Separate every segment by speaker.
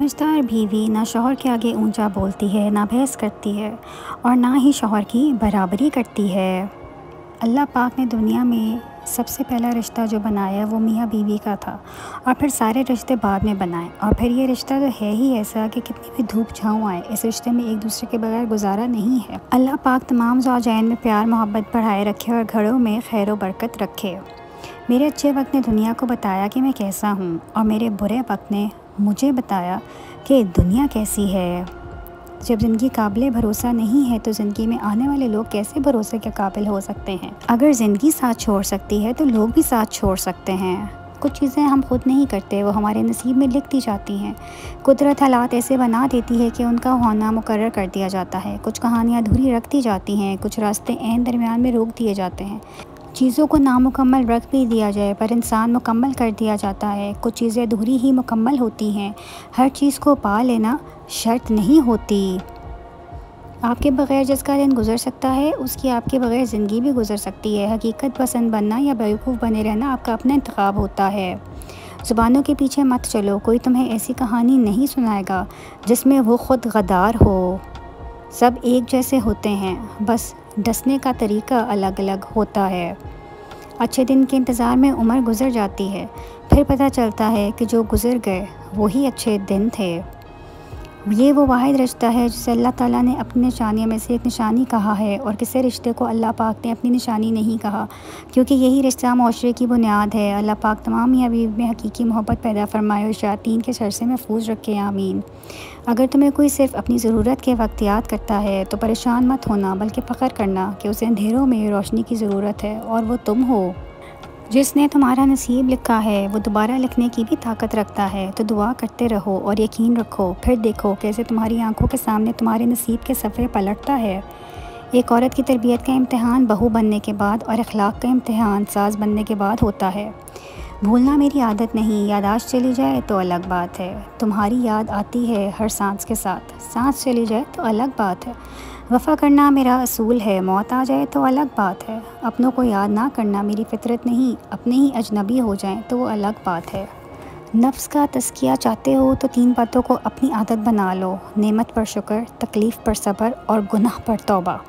Speaker 1: समझदार बीवी ना शौहर के आगे ऊंचा बोलती है, ना बहस करती है और ना ही शौहर की बराबरी करती है। अल्लाह पाक ने दुनिया में सबसे पहला रिश्ता जो बनाया वो मियाँ बीवी का था और फिर सारे रिश्ते बाद में बनाए। और फिर ये रिश्ता तो है ही ऐसा कि कितनी भी धूप छाँव आए, इस रिश्ते में एक दूसरे के बगैर गुजारा नहीं है। अल्लाह पाक तमाम ज़ौजैन में प्यार मोहब्बत बढ़ाए रखे और घरों में खैर व बरकत रखे। मेरे अच्छे वक्त ने दुनिया को बताया कि मैं कैसा हूँ और मेरे बुरे वक्त ने मुझे बताया कि दुनिया कैसी है। जब ज़िंदगी काबिल भरोसा नहीं है तो ज़िंदगी में आने वाले लोग कैसे भरोसे के काबिल हो सकते हैं। अगर ज़िंदगी साथ छोड़ सकती है तो लोग भी साथ छोड़ सकते हैं। कुछ चीज़ें हम खुद नहीं करते, वो हमारे नसीब में लिख दी जाती हैं। कुदरत हालात ऐसे बना देती है कि उनका होना मुकर्रर कर दिया जाता है। कुछ कहानियाँ अधूरी रख दी जाती हैं, कुछ रास्ते ऐन दरमियान में रोक दिए जाते हैं। चीज़ों को नामुकम्मल रख भी दिया जाए पर इंसान मुकम्मल कर दिया जाता है। कुछ चीज़ें अधूरी ही मुकम्मल होती हैं। हर चीज़ को पा लेना शर्त नहीं होती। आपके बग़ैर जिसका दिन गुज़र सकता है उसकी आपके बग़ैर ज़िंदगी भी गुज़र सकती है। हकीकत पसंद बनना या बेवकूफ़ बने रहना आपका अपना इंतखाब होता है। ज़ुबानों के पीछे मत चलो, कोई तुम्हें ऐसी कहानी नहीं सुनाएगा जिसमें वो ख़ुद गद्दार हो। सब एक जैसे होते हैं, बस डसने का तरीका अलग अलग होता है। अच्छे दिन के इंतज़ार में उम्र गुज़र जाती है, फिर पता चलता है कि जो गुज़र गए वही अच्छे दिन थे। ये वो वाहिद रिश्ता है जिसे अल्लाह ताला ने अपनी निशानियों में से एक निशानी कहा है और किसी रिश्ते को अल्लाह पाक ने अपनी निशानी नहीं कहा, क्योंकि यही रिश्ता माशरे की बुनियाद है। अल्लाह पाक तमाम मियाँ बीवी में हकीकी मोहब्बत पैदा फरमाए और शयातीन के शर से महफूज रखे, आमीन। अगर तुम्हें कोई सिर्फ़ अपनी ज़रूरत के वक्त याद करता है तो परेशान मत होना, बल्कि फ़ख्र करना कि उसे अंधेरों में रोशनी की ज़रूरत है और वो तुम हो। जिसने तुम्हारा नसीब लिखा है वो दोबारा लिखने की भी ताकत रखता है। तो दुआ करते रहो और यकीन रखो, फिर देखो कैसे तुम्हारी आंखों के सामने तुम्हारे नसीब के सफ़े पलटता है। एक औरत की तरबियत का इम्तिहान बहू बनने के बाद और अखलाक का इम्तिहान सास बनने के बाद होता है। भूलना मेरी आदत नहीं, यादाश्त चली जाए तो अलग बात है। तुम्हारी याद आती है हर सांस के साथ, सांस चली जाए तो अलग बात है। वफ़ा करना मेरा असूल है, मौत आ जाए तो अलग बात है। अपनों को याद ना करना मेरी फितरत नहीं, अपने ही अजनबी हो जाएं तो वो अलग बात है। नफ्स का तज़किया चाहते हो तो 3 बातों को अपनी आदत बना लो: नेमत पर शुक्र, तकलीफ़ पर सब्र और गुनाह पर तौबा।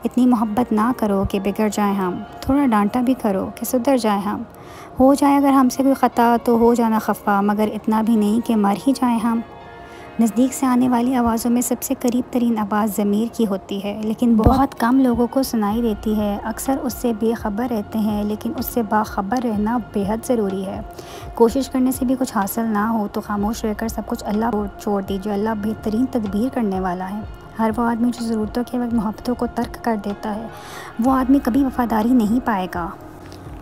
Speaker 1: इतनी मोहब्बत ना करो कि बिगड़ जाएं हम, थोड़ा डांटा भी करो कि सुधर जाएं हम। हो जाए अगर हमसे कोई ख़ता तो हो जाना खफा, मगर इतना भी नहीं कि मर ही जाएं हम। नज़दीक से आने वाली आवाज़ों में सबसे करीब तरीन आवाज़ ज़मीर की होती है, लेकिन बहुत कम लोगों को सुनाई देती है। अक्सर उससे बेखबर रहते हैं, लेकिन उससे बाखबर रहना बेहद ज़रूरी है। कोशिश करने से भी कुछ हासिल ना हो तो खामोश रहकर सब कुछ अल्लाह को छोड़ दीजिए। अल्लाह बेहतरीन तदबीर करने वाला है। हर वो आदमी जो ज़रूरतों के वक्त मोहब्बतों को तर्क कर देता है, वो आदमी कभी वफ़ादारी नहीं पाएगा।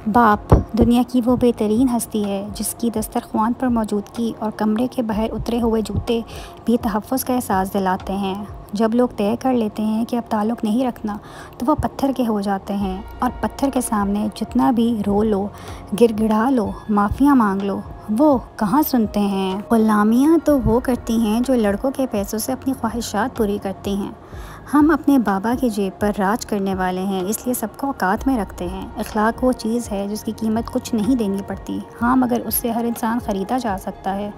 Speaker 1: बाप दुनिया की वो बेहतरीन हस्ती है जिसकी दस्तरख्वान पर मौजूदगी और कमरे के बाहर उतरे हुए जूते भी तहफ़्फ़ुज़ का एहसास दिलाते हैं। जब लोग तय कर लेते हैं कि अब ताल्लुक़ नहीं रखना तो वह पत्थर के हो जाते हैं, और पत्थर के सामने जितना भी रो लो, गिड़गिड़ा लो, माफ़ियाँ मांग लो, वो कहाँ सुनते हैं। ग़ुलामियाँ तो वो करती हैं जो लड़कों के पैसों से अपनी ख्वाहिशात पूरी करती हैं। हम अपने बाबा की जेब पर राज करने वाले हैं, इसलिए सबको औकात में रखते हैं। अखलाक वो चीज़ है जिसकी कीमत कुछ नहीं देनी पड़ती, हाँ मगर उससे हर इंसान ख़रीदा जा सकता है।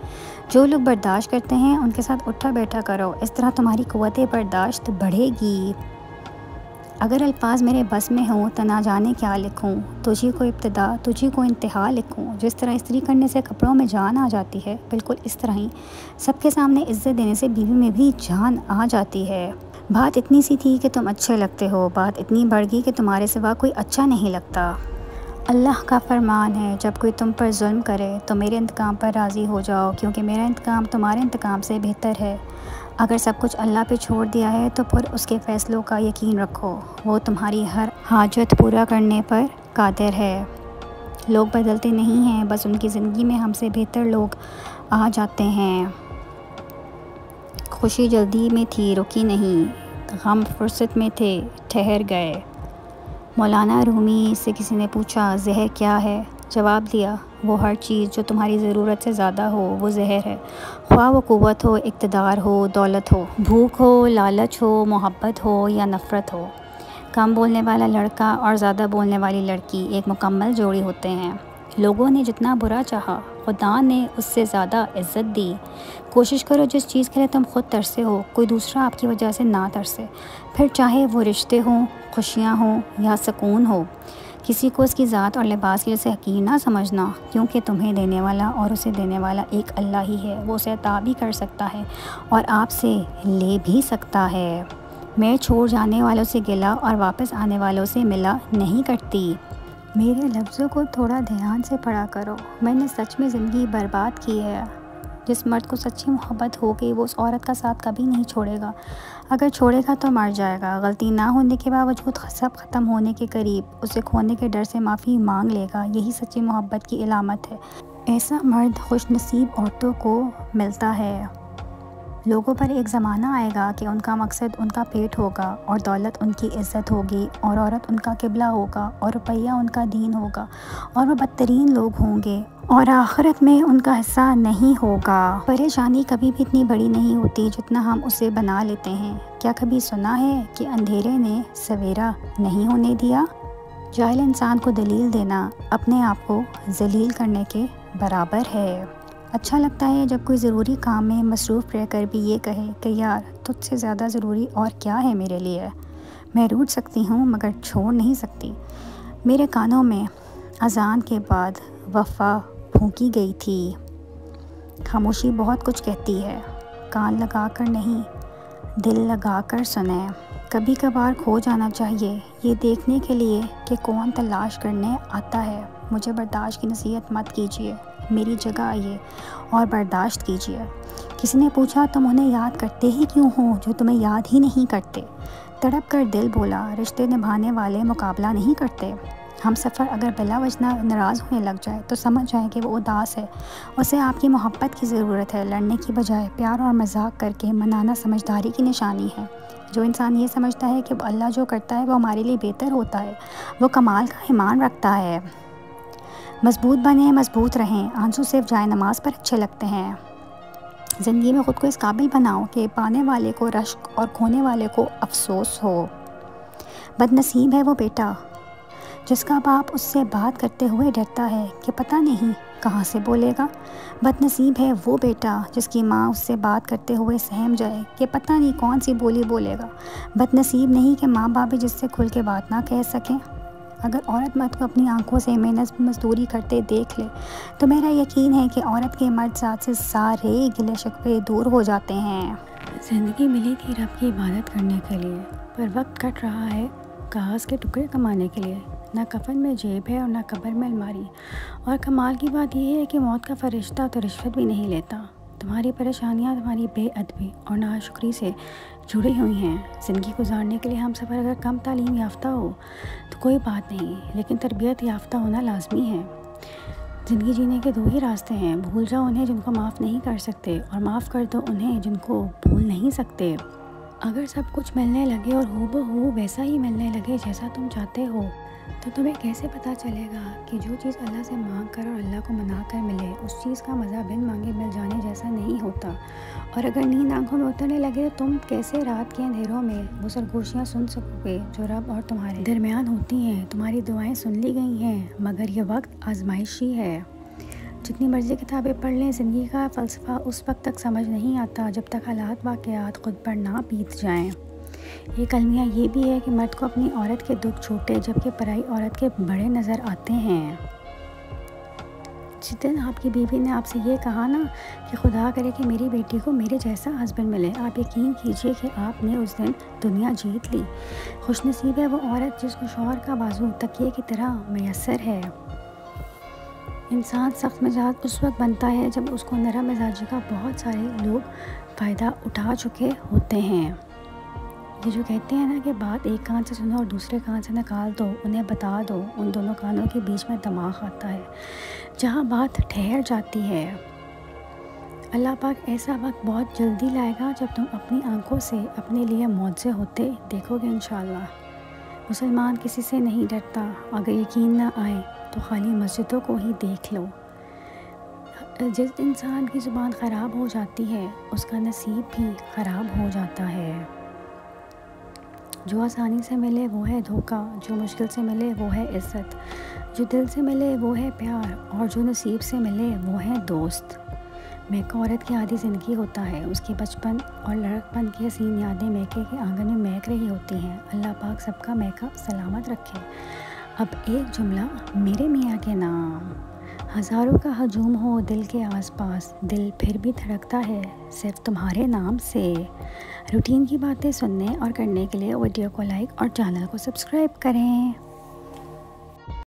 Speaker 1: जो लोग बर्दाश्त करते हैं उनके साथ उठा बैठा करो, इस तरह तुम्हारी क़ुव्वत बर्दाश्त बढ़ेगी। अगर अल्फाज मेरे बस में हों तो ना जाने क्या लिखूं, तुझी को इब्तिदा तुझी को इंतहा लिखूं। जिस तरह इस्त्री करने से कपड़ों में जान आ जाती है, बिल्कुल इस तरह ही सबके सामने इज़्ज़त देने से बीवी में भी जान आ जाती है। बात इतनी सी थी कि तुम अच्छे लगते हो, बात इतनी बढ़ गई कि तुम्हारे सिवा कोई अच्छा नहीं लगता। अल्लाह का फरमान है, जब कोई तुम पर जुल्म करे तो मेरे इंतकाम पर राज़ी हो जाओ, क्योंकि मेरा इंतकाम तुम्हारे इंतकाम से बेहतर है। अगर सब कुछ अल्लाह पे छोड़ दिया है तो फिर उसके फ़ैसलों का यकीन रखो, वो तुम्हारी हर हाजत पूरा करने पर कादिर है। लोग बदलते नहीं हैं, बस उनकी ज़िंदगी में हमसे बेहतर लोग आ जाते हैं। खुशी जल्दी में थी, रुकी नहीं, गम फुर्सत में थे, ठहर गए। मौलाना रूमी से किसी ने पूछा, ज़हर क्या है? जवाब दिया, वो हर चीज़ जो तुम्हारी ज़रूरत से ज़्यादा हो वो ज़हर है। ख्वाह वो क़ुव्वत हो, इक़्तिदार हो, दौलत हो, भूख हो, लालच हो, मोहब्बत हो या नफ़रत हो। कम बोलने वाला लड़का और ज़्यादा बोलने वाली लड़की एक मुकम्मल जोड़ी होते हैं। लोगों ने जितना बुरा चाहा खुदा ने उससे ज़्यादा इज़्ज़त दी। कोशिश करो जिस चीज़ के लिए तुम खुद तरसे हो कोई दूसरा आपकी वजह से ना तरसे, फिर चाहे वो रिश्ते हों, खुशियाँ हों या सुकून हो। किसी को उसकी ज़ात और लिबास की वजह से हकीर ना समझना, क्योंकि तुम्हें देने वाला और उसे देने वाला एक अल्लाह ही है। वो उसे अता भी कर सकता है और आपसे ले भी सकता है। मैं छोड़ जाने वालों से गिला और वापस आने वालों से मिला नहीं करती। मेरे लफ्ज़ों को थोड़ा ध्यान से पढ़ा करो। मैंने सच में ज़िंदगी बर्बाद की है। जिस मर्द को सच्ची मोहब्बत हो गई वो उस औरत का साथ कभी नहीं छोड़ेगा। अगर छोड़ेगा तो मर जाएगा। गलती ना होने के बावजूद सब ख़त्म होने के करीब उसे खोने के डर से माफ़ी मांग लेगा। यही सच्ची मोहब्बत की इलामत है। ऐसा मर्द खुशनसीब औरतों को मिलता है। लोगों पर एक ज़माना आएगा कि उनका मकसद उनका पेट होगा और दौलत उनकी इज़्ज़त होगी और औरत उनका किबला होगा और रुपया उनका दीन होगा और वो बदतरीन लोग होंगे और आखिरत में उनका हिस्सा नहीं होगा। परेशानी कभी भी इतनी बड़ी नहीं होती जितना हम उसे बना लेते हैं। क्या कभी सुना है कि अंधेरे ने सवेरा नहीं होने दिया? जाहिल इंसान को दलील देना अपने आप को जलील करने के बराबर है। अच्छा लगता है जब कोई ज़रूरी काम में मसरूफ़ रहकर भी ये कहे कि यार तुझसे ज़्यादा ज़रूरी और क्या है मेरे लिए। मैं रूठ सकती हूँ मगर छोड़ नहीं सकती। मेरे कानों में अज़ान के बाद वफ़ा फूंकी गई थी। खामोशी बहुत कुछ कहती है। कान लगा कर नहीं, दिल लगा कर सुने। कभी कभार खो जाना चाहिए ये देखने के लिए कि कौन तलाश करने आता है। मुझे बर्दाश्त की नसीहत मत कीजिए, मेरी जगह आइए और बर्दाश्त कीजिए। किसी ने पूछा तुम उन्हें याद करते ही क्यों हो जो तुम्हें याद ही नहीं करते? तड़प कर दिल बोला रिश्ते निभाने वाले मुकाबला नहीं करते। हम सफ़र अगर बिला वजह नाराज़ होने लग जाए तो समझ जाए कि वो उदास है। उसे आपकी मोहब्बत की ज़रूरत है। लड़ने की बजाय प्यार और मजाक करके मनाना समझदारी की निशानी है। जो इंसान ये समझता है कि अल्लाह जो करता है वो हमारे लिए बेहतर होता है, वो कमाल का ईमान रखता है। मजबूत बने, मजबूत रहें। आंसू सिर्फ जाए नमाज पर अच्छे लगते हैं। ज़िंदगी में ख़ुद को इस काबिल बनाओ कि पाने वाले को रश्क और खोने वाले को अफसोस हो। बदनसीब है वो बेटा जिसका बाप उससे बात करते हुए डरता है कि पता नहीं कहाँ से बोलेगा। बदनसीब है वो बेटा जिसकी माँ उससे बात करते हुए सहम जाए कि पता नहीं कौन सी बोली बोलेगा। बदनसीब नहीं कि माँ बाप भी जिससे खुल के बात ना कह सकें। अगर औरत मर्द को अपनी आंखों से मेहनत मजदूरी करते देख ले तो मेरा यकीन है कि औरत के मर्द साथ से सारे गिले शिकवे दूर हो जाते हैं। ज़िंदगी मिली थी रब की इबादत करने के लिए, पर वक्त कट रहा है कागज़ के टुकड़े कमाने के लिए। ना कफन में जेब है और ना कब्र में अलमारी। और कमाल की बात यह है कि मौत का फरिश्ता तो रिश्वत भी नहीं लेता। तुम्हारी परेशानियाँ तुम्हारी बेअदबी और नाशुक्री से जुड़ी हुई हैं। ज़िंदगी गुजारने के लिए हम सफ़र अगर कम तालीम याफ्ता हो तो कोई बात नहीं, लेकिन तरबियत याफ्ता होना लाजमी है। ज़िंदगी जीने के दो ही रास्ते हैं। भूल जाओ उन्हें जिनको माफ़ नहीं कर सकते और माफ़ कर दो उन्हें जिनको भूल नहीं सकते। अगर सब कुछ मिलने लगे और हूबहू वैसा ही मिलने लगे जैसा तुम चाहते हो तो तुम्हें कैसे पता चलेगा कि जो चीज़ अल्लाह से मांग कर और अल्लाह को मना कर मिले उस चीज़ का मज़ा बिन मांगे मिल जाने जैसा नहीं होता। और अगर नींद आंखों में उतरने लगे तो तुम कैसे रात के अंधेरों में वो सरगोशियाँ सुन सकोगे जो रब और तुम्हारे दरमियान होती हैं। तुम्हारी दुआएं सुन ली गई हैं मगर ये वक्त आजमाइशी है। जितनी मर्ज़ी किताबें पढ़ लें ज़िंदगी का फ़लसफ़ा उस वक्त तक समझ नहीं आता जब तक हालात वाक़यात ख़ुद पर ना बीत जाएं। एक अलमिया ये भी है कि मर्द को अपनी औरत के दुख छोटे जबकि पराई औरत के बड़े नज़र आते हैं। जिस दिन आपकी बीवी ने आपसे ये कहा ना कि खुदा करे कि मेरी बेटी को मेरे जैसा हस्बैंड मिले, आप यकीन कीजिए कि आपने उस दिन दुनिया जीत ली। खुशनसीब है वो औरत जिसको शौहर का बाजू तकिए की तरह मैसर है। इंसान सख्त मिजाज उस वक्त बनता है जब उसको नरम मिजाजी का बहुत सारे लोग फ़ायदा उठा चुके होते हैं। ये जो कहते हैं ना कि बात एक कान से सुनो और दूसरे कान से निकाल दो, उन्हें बता दो, उन दोनों कानों के बीच में दिमाग आता है जहाँ बात ठहर जाती है। अल्लाह पाक ऐसा वक्त बहुत जल्दी लाएगा जब तुम अपनी आंखों से अपने लिए मुआवजे होते देखोगे इंशाअल्लाह। मुसलमान किसी से नहीं डरता। अगर यकीन ना आए तो खाली मस्जिदों को ही देख लो। जिस इंसान की ज़ुबान ख़राब हो जाती है उसका नसीब भी ख़राब हो जाता है। जो आसानी से मिले वो है धोखा, जो मुश्किल से मिले वो है इज़्ज़त। जो दिल से मिले वो है प्यार, और जो नसीब से मिले वो है दोस्त। मैका औरत की आधी ज़िंदगी होता है, उसके बचपन और लड़कपन की हसीन यादें मैके के आंगन में महक रही होती हैं। अल्लाह पाक सबका मैका सलामत रखे। अब एक जुमला मेरे मियाँ के नाम। हज़ारों का हजूम हो दिल के आसपास, दिल फिर भी धड़कता है सिर्फ तुम्हारे नाम से। रूटीन की बातें सुनने और करने के लिए वीडियो को लाइक और चैनल को सब्सक्राइब करें।